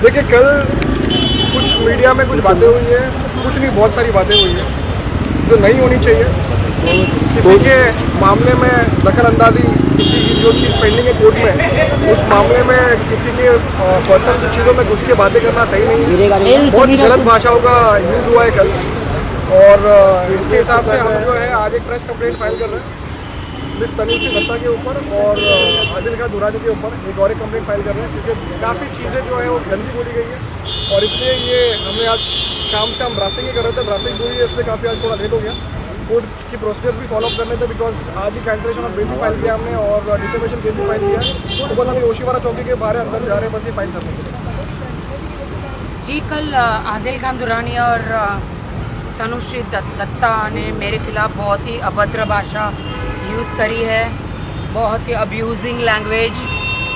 देखिए कल कुछ मीडिया में कुछ बातें हुई है, कुछ नहीं बहुत सारी बातें हुई है जो नहीं होनी चाहिए। किसी के मामले में दखल अंदाजी, किसी की जो चीज़ पेंडिंग है कोर्ट में, उस मामले में किसी के पर्सनल चीज़ों में घुस के बातें करना सही नहीं है। बहुत गलत भाषाओं का यूज़ हुआ है कल, और इसके हिसाब से हम जो है आज एक फ्रेश कंप्लेंट फाइल कर रहे हैं मिस तनुश्री दत्ता के ऊपर और आदिल खान दुरानी के ऊपर एक और कंप्लेंट फाइल कर रहे हैं, क्योंकि काफ़ी चीज़ें जो है वो गंदी बोली गई है। और इसलिए ये हमें आज शाम से हम ड्राफ्टिंग ही कर रहे थे, ड्राफ्टिंग पूरी है, इसलिए काफ़ी आज थोड़ा लेट हो गया। कोर्ट की प्रोसीजर भी फॉलो अप करने थे, बिकॉज आज ही कैंसलेशन ऑफ बेल भी फाइल किया हमने और डिफेमेशन केस भी फाइल किया। तो बस हम योशीवाड़ा चौकी के बाहर अंदर जा रहे हैं बस ये फाइल करने के लिए। जी, कल आदिल खान दुरानी और तनुश्री दत्ता ने मेरे खिलाफ बहुत ही अभद्र भाषा यूज़ करी है, बहुत ही अब्यूजिंग लैंग्वेज,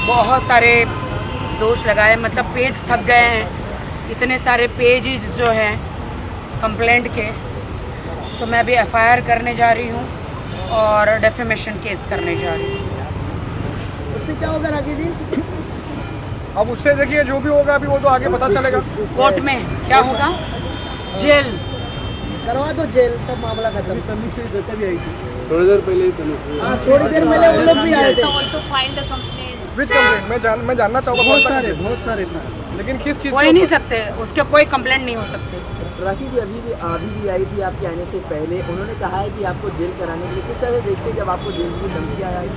बहुत सारे दोष लगाए। मतलब पेज थक गए हैं, इतने सारे पेजेस जो हैं कंप्लेंट के। सो मैं भी एफआईआर करने जा रही हूँ और डेफेमेशन केस करने जा रही हूँ। उससे क्या होगा राखी जी? अब उससे देखिए जो भी होगा अभी वो तो आगे पता चलेगा। कोर्ट में क्या होगा? जेल करवा दो, जेल, सब मामला खत्म। तनुश्री दत्ता भी आई थी थोड़ी देर पहले ही। तनुश्री थोड़ी देर पहले वो लोग भी आए थे। विच कंप्लेंट मैं जानना चाहूँगा। बहुत सारे लेकिन किस चीज़ कोई नहीं सकते, उसके कोई कंप्लेंट नहीं हो सकते। राखी जी अभी भी आई थी आपके आने से पहले, उन्होंने कहा है कि आपको जेल कराने के लिए किस तरह देखते जब आपको जेल की धमकी आया है?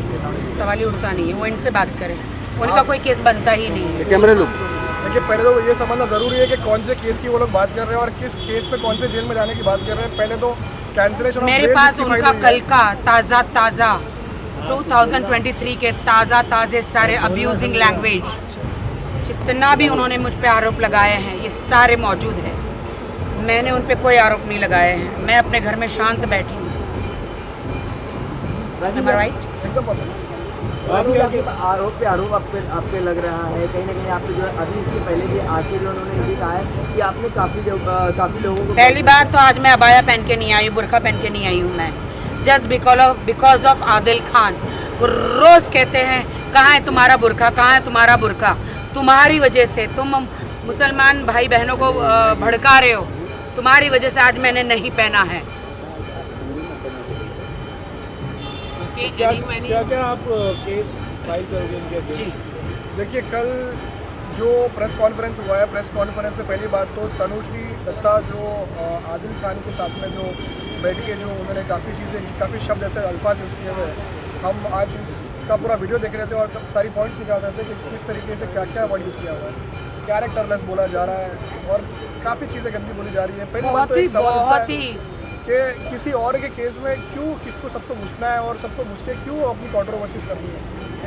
सवाल ही उठता नहीं है, वो इनसे बात करें, उनका कोई केस बनता ही नहीं है। कैमरे लोग देखिए पहले तो ये समझना ज़रूरी है कि कौन से केस की वो लोग बात कर रहे हैं और किस केस पे कौन से जेल में जाने की बात कर रहे हैं। पहले तो कैंसिलेशन मेरे पास उनका कल का ताज़ा 2023 के ताज़े सारे अब्यूजिंग लैंग्वेज, जितना भी उन्होंने मुझ पे आरोप लगाए हैं ये सारे मौजूद हैं। मैंने उन पे कोई आरोप नहीं लगाए हैं, मैं अपने घर में शांत बैठी हूँ। राइट? आरोप पे आरोप आपके लग रहा है, कहीं ना कहीं आपको जो है अभी इसके पहले भी आके जो उन्होंने ये कहा है कि आपने काफ़ी लोगों को। पहली बात तो आज मैं अबाया पहन के नहीं आई हूँ, बुरखा पहन के नहीं आई हूँ मैं, just because of Adil Khan. वो रोज़ कहते हैं कहाँ है तुम्हारा बुरखा, कहाँ है तुम्हारा बुरखा। तुम्हारी वजह से तुम मुसलमान भाई बहनों को भड़का रहे हो, तुम्हारी वजह से आज मैंने नहीं पहना है। क्या क्या आप केस फाइल करोगे इनके? जी देखिए कल जो प्रेस कॉन्फ्रेंस हुआ है, प्रेस कॉन्फ्रेंस में पहली बात तो तनुश्री दत्ता जो आदिल खान के साथ में जो बैठ के जो उन्होंने काफ़ी शब्द ऐसे अल्फाज यूज़ किए हुए हैं। हम आज का पूरा वीडियो देख रहे थे और सारी पॉइंट्स निकाल रहे थे कि किस तरीके से क्या क्या वर्ड यूज़ किया हुआ है। कैरेक्टरलेस बोला जा रहा है और काफ़ी चीज़ें गंदी बोली जा रही है। पहली बात तो एक सवाल उठता है कि किसी और के केस में क्यों किसको सबको घुसना है और सबको घुस के क्यों अपनी कॉन्ट्रोवर्सीज करनी है।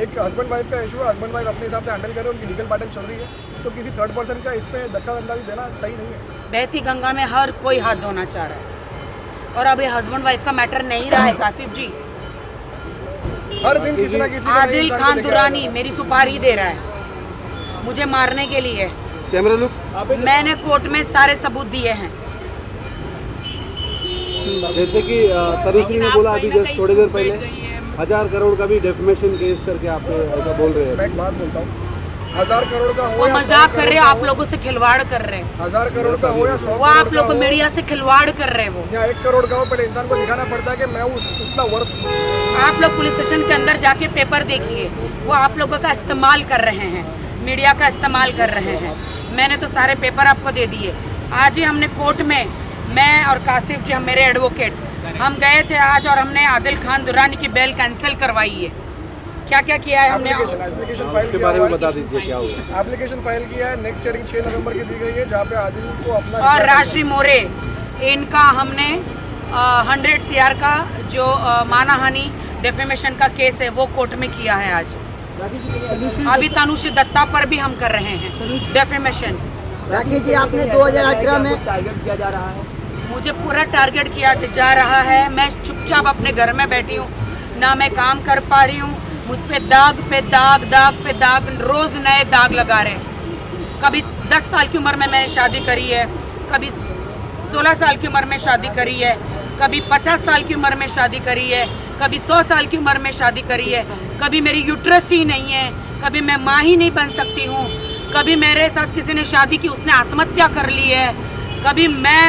एक हस्बैंड वाइफ का इशू है, हस्बैंड वाइफ अपने हिसाब से हैंडल करे, उनकी लीगल बैटल चल रही है, तो किसी थर्ड पर्सन का इसमें दखल अंदाजी देना सही नहीं है। बहती गंगा में हर कोई हाथ धोना चाह रहा है और अब ये हस्बैंड वाइफ का मैटर नहीं रहा है कासिफ जी। हर दिन किसी ना किसी आदिल खान दुरानी मेरी सुपारी दे रहा है मुझे मारने के लिए। कैमरा लोग मैंने कोर्ट में सारे सबूत दिए हैं। जैसे कि तनुश्री ने बोला अभी जस्ट थोड़ी देर पहले 1000 करोड़ का भी डेफमेशन केस करके आप ऐसा बोल रहे हैं। मैं एक बात बोलता हूँ, 1000 करोड़ का हो वो या मजाक कर रहे हो, आप लोगों से खिलवाड़ कर रहे हैं। 1000 करोड़ का हो या 100 वो आप लोग को मीडिया से खिलवाड़ कर रहे हैं। वो या 1 करोड़ का हो, पहले इंसान को दिखाना पड़ता है कि मैं उतना वर्थ। आप लोग पुलिस स्टेशन के अंदर जाके पेपर देखिए, वो आप लोगों का इस्तेमाल कर रहे हैं, मीडिया का इस्तेमाल कर रहे हैं। मैंने तो सारे पेपर आपको दे दिए। आज ही हमने कोर्ट में, मैं और कासिफ जी, हम मेरे एडवोकेट, हम गए थे आज और हमने आदिल खान दुरानी की बेल कैंसिल करवाई है। क्या क्या किया है हमने? एप्लीकेशन फाइल के बारे में बता दीजिए क्या हुआ। एप्लीकेशन फाइल किया है, नेक्स्ट हियरिंग 6 नवंबर की दी गई है, जहाँ पे आदिल को अपना और राशि मोरे, इनका हमने 100 CR का जो मानहानि डेफेमेशन का केस है वो कोर्ट में किया है आज। अभी तनुश्री दत्ता पर भी हम कर रहे हैं डेफेमेशन। राखी जी आपने 2018 में टारगेट किया जा रहा है, मुझे पूरा टारगेट किया जा रहा है। मैं चुपचाप अपने घर में बैठी हूँ, ना मैं काम कर पा रही हूँ। मुझ पे दाग पे दाग रोज नए दाग लगा रहे हैं। कभी 10 साल की उम्र में मैंने शादी करी है, कभी 16 साल की उम्र में शादी करी है, कभी 50 साल की उम्र में शादी करी है, कभी 100 साल की उम्र में शादी करी है, कभी मेरी यूट्रस ही नहीं है, कभी मैं माँ ही नहीं बन सकती हूँ, कभी मेरे साथ किसी ने शादी की उसने आत्महत्या कर ली है, कभी मैं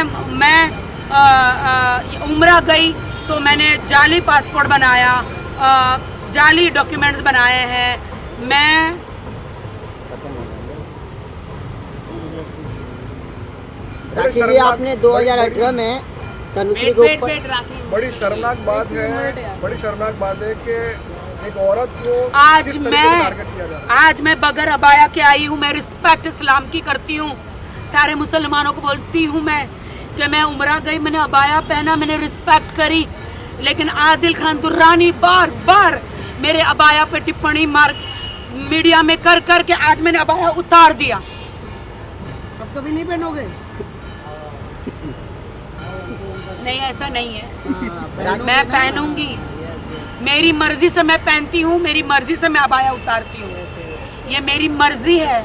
उम्रा गई तो मैंने जाली पासपोर्ट बनाया, जाली डॉक्यूमेंट्स बनाए हैं। मैं राखी जी आपने 2018 में तनुश्री के ऊपर बड़ी शर्मनाक बात है कि एक औरत को आज किस तरीके से टारगेट किया जा रहा है। आज मैं बगैर अबाया के आई हूँ। मैं रिस्पेक्ट इस्लाम की करती हूँ, सारे मुसलमानों को बोलती हूँ मैं कि मैं उम्रा गई, मैंने अबाया पहना, मैंने रिस्पेक्ट करी, लेकिन आदिल खान दुर्रानी बार बार मेरे अबाया पे टिप्पणी मार मीडिया में कर कर के आज मैंने अबाया उतार दिया। अब कभी नहीं पहनोगे? नहीं, ऐसा नहीं है, हाँ, मैं पहनूंगी, मेरी मर्जी से मैं पहनती हूँ, मेरी मर्जी से मैं अबाया उतारती हूँ, ये मेरी मर्जी है।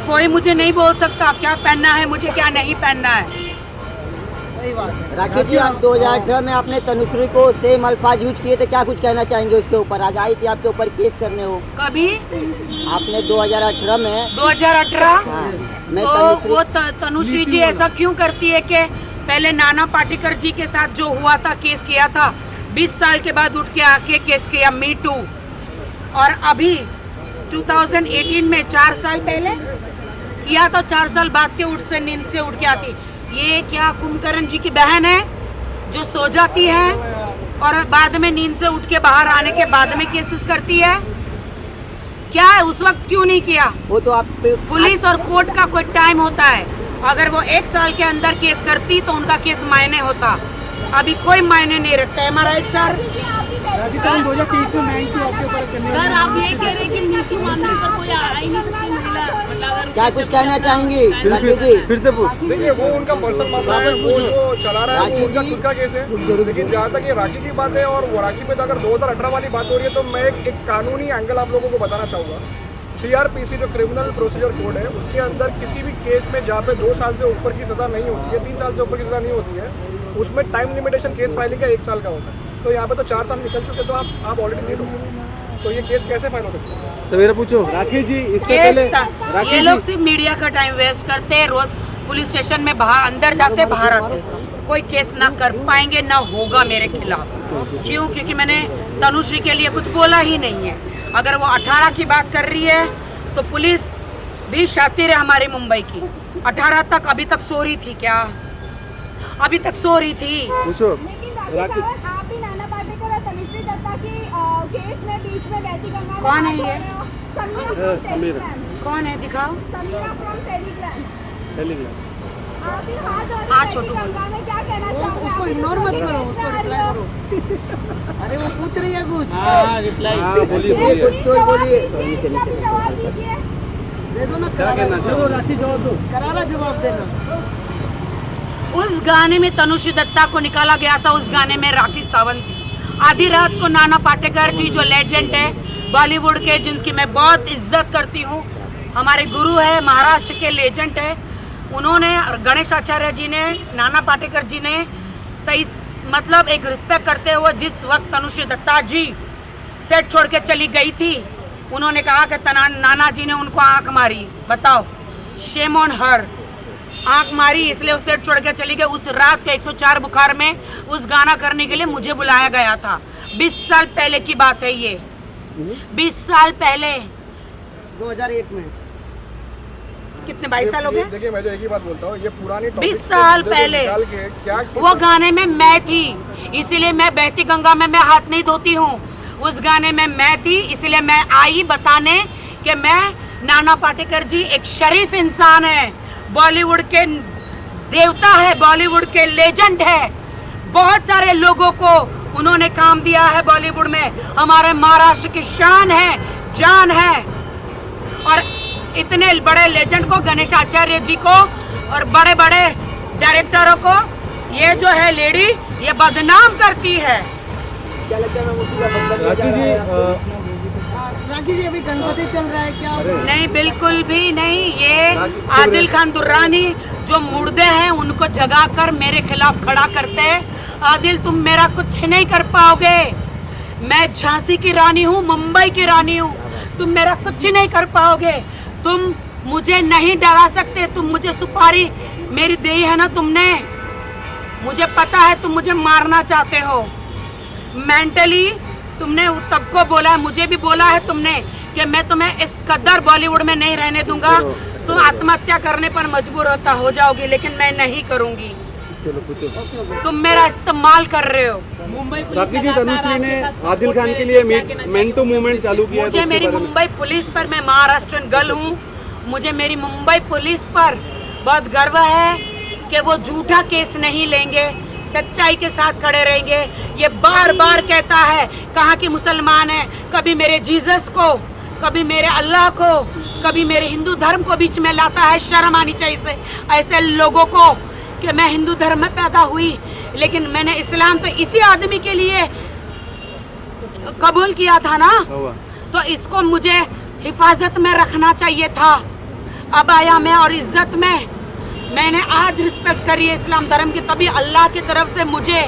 कोई मुझे नहीं बोल सकता क्या पहनना है मुझे, क्या नहीं पहनना है। सही बात है। राखी जी आप 2018 में आपने तनुश्री को सेम अल्फाज यूज किए थे, क्या कुछ कहना चाहेंगे उसके ऊपर? आज आई थी आपके ऊपर केस करने हो, कभी आपने 2018 में 2018 हाँ, मैं तो वो तनुश्री जी ऐसा क्यों करती है कि पहले नाना पाटेकर जी के साथ जो हुआ था, केस किया था, 20 साल के बाद उठ के आके केस किया मी टू, और अभी 2018 में 4 साल पहले किया था, 4 साल बाद के नींद से उठ के आती। ये क्या कुंभकर्ण जी की बहन है जो सो जाती है और बाद में नींद से उठ के बाहर आने के बाद में केसेस करती है? क्या है, उस वक्त क्यों नहीं किया? वो तो आप पुलिस और कोर्ट का कोई टाइम होता है, अगर वो 1 साल के अंदर केस करती तो उनका केस मायने होता, अभी कोई मायने नहीं रखता। M right sir? सर आप ये कह रहे हैं कि मृत्यु मामले पर कोई आ ही नहीं सकती महिला, मतलब अगर क्या कुछ कहना चाहेंगी राखी जी? फिर से पूछ। देखिए वो उनका पर्सनल मामला है, वो जो चला रहा है वो राखी उनका जी- खुद का केस है। लेकिन जहाँ तक ये राखी की बात है और वो राखी पे तो अगर 2018 वाली बात हो रही है तो मैं एक कानूनी एंगल आप लोगों को बताना चाहूँगा। CRPC जो क्रिमिनल प्रोसीजर कोड है उसके अंदर किसी भी केस में जहाँ पे 2 साल से ऊपर की सज़ा नहीं होती है, 3 साल से ऊपर की सज़ा नहीं होती है, उसमें टाइम लिमिटेशन केस फाइलिंग का 1 साल का होता है। तो यहाँ पे तो 4 साल निकल चुके, तो आप ऑलरेडी लेट हो गए, तो ये केस कैसे फाइल हो सकता है? सवेरा पूछो राखी जी, इससे केस पहले था। राखी ये जी लोग सिर्फ मीडिया का टाइम वेस्ट करते हैं, रोज पुलिस स्टेशन में बाहर अंदर जाते बाहर आते, कोई केस ना कर पाएंगे, ना होगा मेरे खिलाफ। क्यों? क्योंकि मैंने तनुश्री के लिए कुछ बोला ही नहीं है। अगर वो 18 की बात कर रही है तो पुलिस भी शातिर है हमारी मुंबई की। 18 तक अभी तक सो रही थी क्या? अभी तक सो रही थी। पूछो लेकिन राखी सावंत, आप भी नाना पाटेकर और तनुश्री दत्ता की केस में बीच में बहती गंगा में कौन है हाथ ये? धो रहे हो। Samira from Telegram. कौन है, दिखाओ। Samira from Telegram. टेलीग्राम। आप भी हाथ धो रहे हाँ, हो छोटू बहती गंगा में, क्या कहना चाहोगे? उसको आप भी इग्नोर मत केस करो, में उसको आ रिप्लाई रहे हो। करो। अरे वो पूछ रही है कुछ, हाँ बोलिए बोलिए, बोलिए। कुछ तो बोलिए। इसका भी जवाब दीजिए। दे दो ना, क्या कहना चाहोगे? करारा जवाब देना। उस गाने में तनुश्री दत्ता को निकाला गया था, उस गाने में राखी सावंत थी। आधी रात को नाना पाटेकर जी जो लेजेंड है बॉलीवुड के, जिनकी मैं बहुत इज्जत करती हूँ, हमारे गुरु है, महाराष्ट्र के लेजेंड है, उन्होंने, गणेश आचार्य जी ने, नाना पाटेकर जी ने सही मतलब एक रिस्पेक्ट करते हुए जिस वक्त तनुश्री दत्ता जी सेट छोड़ के चली गई थी, उन्होंने कहा कि नाना जी ने उनको आंख मारी। बताओ, शेम ऑन हर, आंख मारी इसलिए उस सेट छोड़ के चली गई। उस रात के 104 बुखार में उस गाना करने के लिए मुझे बुलाया गया था। 20 साल पहले की बात है ये, 20 साल पहले। 2001 में कितने 22 साल हो गए? देखिए मैं जो एक ही बात बोलता हूँ, ये पुरानी 20 साल पहले वो गाने में मैं थी, इसीलिए मैं बहती गंगा में मैं हाथ नहीं धोती हूँ। उस गाने में मैं थी, इसलिए मैं आई बताने कि मैं, नाना पाटेकर जी एक शरीफ इंसान है, बॉलीवुड के देवता है, बॉलीवुड के लेजेंड है, बहुत सारे लोगों को उन्होंने काम दिया है बॉलीवुड में, हमारे महाराष्ट्र की शान है, जान है। और इतने बड़े लेजेंड को, गणेश आचार्य जी को और बड़े बड़े डायरेक्टरों को ये जो है लेडी ये बदनाम करती है। क्या लगता है मैम उसी का बदला राखी जी राखी जी अभी गणपति चल रहा है क्या? नहीं, बिल्कुल भी नहीं। ये आदिल खान दुर्रानी जो मुर्दे हैं उनको जगा कर मेरे खिलाफ खड़ा करते हैं। आदिल, तुम मेरा कुछ नहीं कर पाओगे, मैं झांसी की रानी हूँ, मुंबई की रानी हूँ, तुम मेरा कुछ नहीं कर पाओगे। तुम मुझे नहीं डरा सकते। तुम मुझे सुपारी मेरी दी है ना तुमने, मुझे पता है तुम मुझे मारना चाहते हो। मेंटली तुमने उस सबको बोला है, मुझे भी बोला है तुमने कि मैं तुम्हें इस कदर बॉलीवुड में नहीं रहने दूंगा, तुम आत्महत्या करने पर मजबूर हो जाओगी, लेकिन मैं नहीं करूंगी। तुम मेरा इस्तेमाल कर रहे हो। राखी जी, तनुश्री ने आदिल खान के लिए मेंटू मूवमेंट चालू किया है, तो मुझे उसके मेरी बारे में? मुंबई पुलिस पर, मैं महाराष्ट्रन गर्ल हूँ, मुझे मेरी मुंबई पुलिस पर बहुत गर्व है कि वो झूठा केस नहीं लेंगे, सच्चाई के साथ खड़े रहेंगे। ये बार बार कहता है कहाँ की मुसलमान है, कभी मेरे जीसस को, कभी मेरे अल्लाह को, कभी मेरे हिंदू धर्म को बीच में लाता है। शर्म आनी चाहिए ऐसे लोगों को कि मैं हिंदू धर्म में पैदा हुई, लेकिन मैंने इस्लाम तो इसी आदमी के लिए कबूल किया था ना, तो इसको मुझे हिफाजत में रखना चाहिए था। अब आया मैं और इज्जत में, मैंने आज रिस्पेक्ट करी है इस्लाम धर्म की, तभी अल्लाह की तरफ से मुझे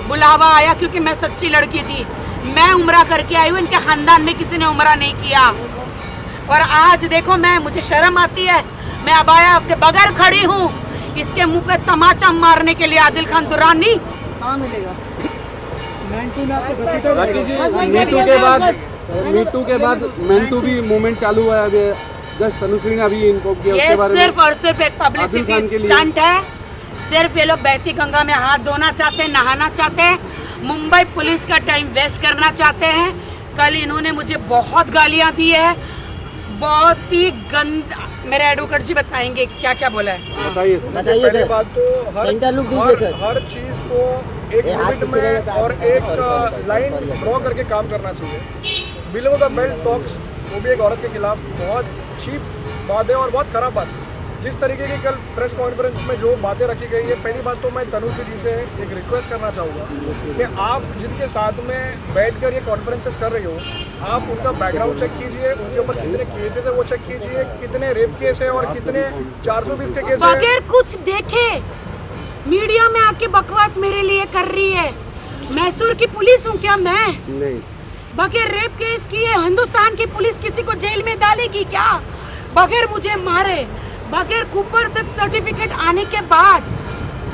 बुलावा आया, क्योंकि मैं सच्ची लड़की थी। मैं उम्रा करके आई हूँ, इनके खानदान में किसी ने उम्रा नहीं किया। और आज देखो मुझे शर्म आती है, मैं अबाया के बगैर खड़ी हूँ, इसके मुंह पे तमाचा मारने के लिए आदिल खान दुरानी। राखी जी, मीटू के बाद मेंटू भी मूवमेंट चालू हुआ है अभी, जस्ट तनुश्री ने अभी इनको किया, ये उसके बारे में? सिर्फ और सिर्फ एक पब्लिसिटी स्टंट है। सिर्फ ये लोग बहती गंगा में हाथ धोना चाहते हैं, नहाना चाहते हैं, मुंबई पुलिस का टाइम वेस्ट करना चाहते हैं। कल इन्होंने मुझे बहुत गालियां दी है, बहुत ही गंदा। मेरे एडवोकेट जी बताएंगे क्या क्या बोला है। बताइए सर। पहली बात तो इंटरव्यू दीजिए सर। हर चीज को एक लिमिट में और एक लाइन ड्रॉ करके काम करना चाहिए। बिलो द बेल्ट टॉक्स, वो भी एक औरत के खिलाफ बहुत चीप बात है और बहुत खराब बात है। जिस तरीके की कल प्रेस कॉन्फ्रेंस में जो बातें रखी गई है, पहली बात तो मैं तनुश्री जी से एक रिक्वेस्ट करना चाहूँगा कि आप जिनके साथ में बैठकर ये कॉन्फ्रेंसेस कर रही हो, आप उनका बैकग्राउंड चेक कीजिए, उनके ऊपर कितने केसेस है वो चेक कीजिए, कितने रेप केस है और कितने 420 के केस है। बगैर कुछ देखे मीडिया में आके बकवास मेरे लिए कर रही है। मैसूर की पुलिस हूँ क्या मैं? नहीं। बगैर रेप केस किए हिंदुस्तान की पुलिस किसी को जेल में डालेगी क्या? बगैर मुझे मारे, बगैर कूपर से सर्टिफिकेट आने के बाद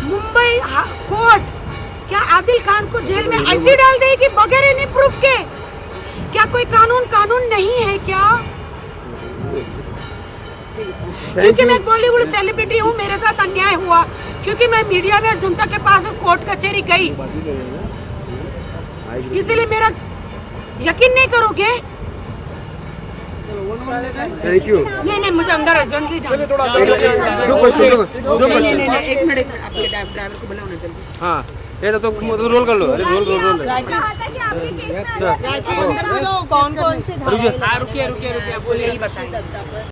मुंबई कोर्ट क्या आदिल खान को जेल में ऐसे डाल देगी बगैर एनी प्रूफ के? क्या कोई कानून नहीं है क्या? क्योंकि मैं बॉलीवुड सेलिब्रिटी हूँ, मेरे साथ अन्याय हुआ, क्योंकि मैं मीडिया में जनता के पास कोर्ट कचहरी गई, इसलिए मेरा यकीन नहीं करोगे। Thank you. नहीं मुझे अंदर अर्जेंटली चलिए थोड़ा नहीं, एक मिनट आपके ड्राइवर को बुलाओ ना जल्दी। हाँ ये तो रोल कर लो। अरे रोल कहा था कि आपके केस में कौन कौन से धाराएं रुकिए बोलिए, यही बताएं।